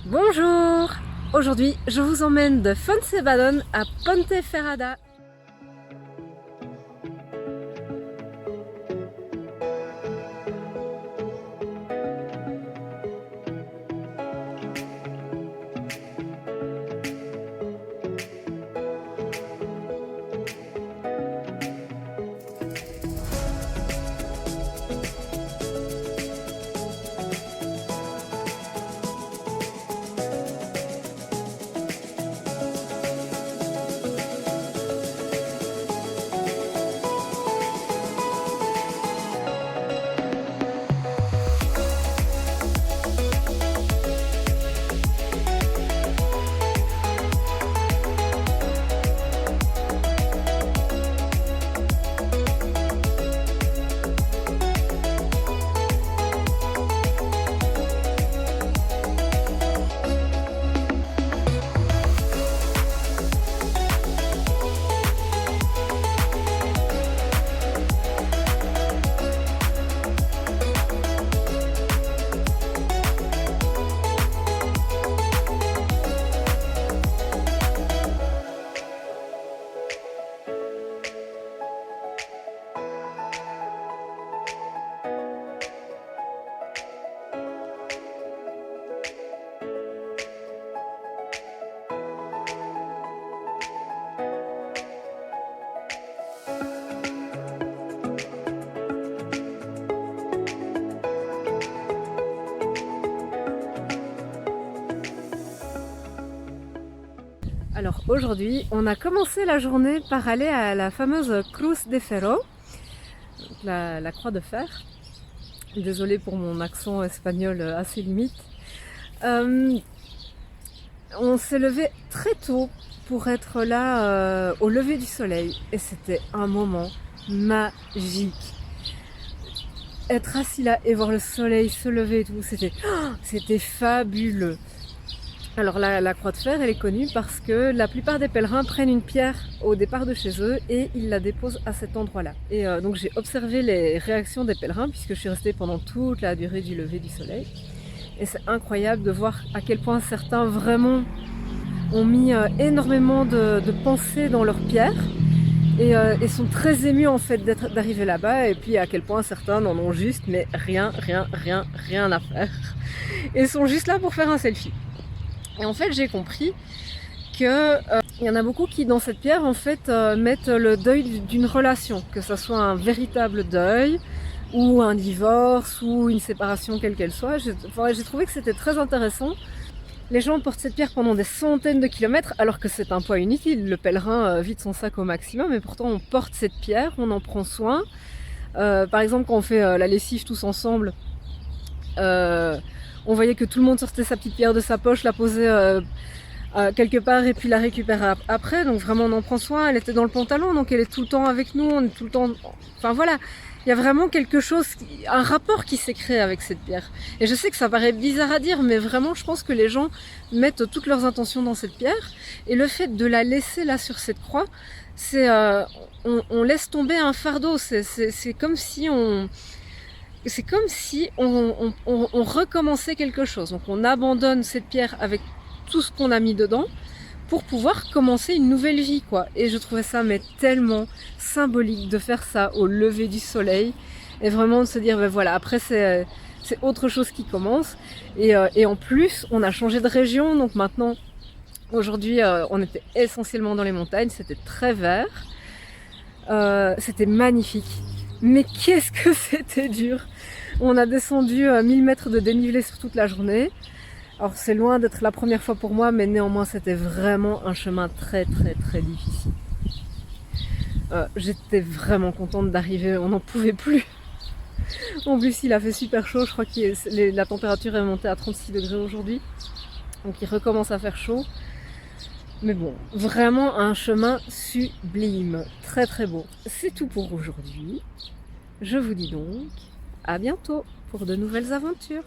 Bonjour! Aujourd'hui, je vous emmène de Fonsebadón à Ponteferrada. Alors aujourd'hui, on a commencé la journée par aller à la fameuse Cruz de Ferro, la croix de fer. Désolée pour mon accent espagnol assez limite. On s'est levé très tôt pour être là au lever du soleil et c'était un moment magique. Être assis là et voir le soleil se lever et tout, c'était fabuleux. Alors la croix de fer, elle est connue parce que la plupart des pèlerins prennent une pierre au départ de chez eux et ils la déposent à cet endroit-là. Et donc j'ai observé les réactions des pèlerins puisque je suis restée pendant toute la durée du lever du soleil. Et c'est incroyable de voir à quel point certains vraiment ont mis énormément de pensée dans leur pierre et sont très émus en fait d'arriver là-bas, et puis à quel point certains n'en ont juste mais rien à faire et sont juste là pour faire un selfie. Et en fait, j'ai compris que il y en a beaucoup qui, dans cette pierre, en fait, mettent le deuil d'une relation, que ça soit un véritable deuil, ou un divorce, ou une séparation, quelle qu'elle soit. J'ai trouvé que c'était très intéressant. Les gens portent cette pierre pendant des centaines de kilomètres, alors que c'est un poids inutile. Le pèlerin vide son sac au maximum, et pourtant on porte cette pierre, on en prend soin. Par exemple, quand on fait la lessive tous ensemble, on voyait que tout le monde sortait sa petite pierre de sa poche, la posait quelque part et puis la récupérait après. Donc vraiment on en prend soin. Elle était dans le pantalon, donc elle est tout le temps avec nous. On est tout le temps. Enfin voilà, il y a vraiment quelque chose, un rapport qui s'est créé avec cette pierre. Et je sais que ça paraît bizarre à dire, mais vraiment je pense que les gens mettent toutes leurs intentions dans cette pierre. Et le fait de la laisser là sur cette croix, c'est on laisse tomber un fardeau. C'est comme si on recommençait quelque chose. Donc on abandonne cette pierre avec tout ce qu'on a mis dedans pour pouvoir commencer une nouvelle vie, quoi. Et je trouvais ça mais tellement symbolique de faire ça au lever du soleil et vraiment de se dire ben voilà, après c'est autre chose qui commence. Et en plus on a changé de région, donc maintenant aujourd'hui on était essentiellement dans les montagnes, c'était très vert, c'était magnifique. Mais qu'est-ce que c'était dur! On a descendu 1000 mètres de dénivelé sur toute la journée. Alors c'est loin d'être la première fois pour moi, mais néanmoins c'était vraiment un chemin très difficile. J'étais vraiment contente d'arriver, on n'en pouvait plus. En plus il a fait super chaud, je crois que la température est montée à 36 degrés aujourd'hui. Donc il recommence à faire chaud. Mais bon, vraiment un chemin sublime, très beau. C'est tout pour aujourd'hui. Je vous dis donc à bientôt pour de nouvelles aventures.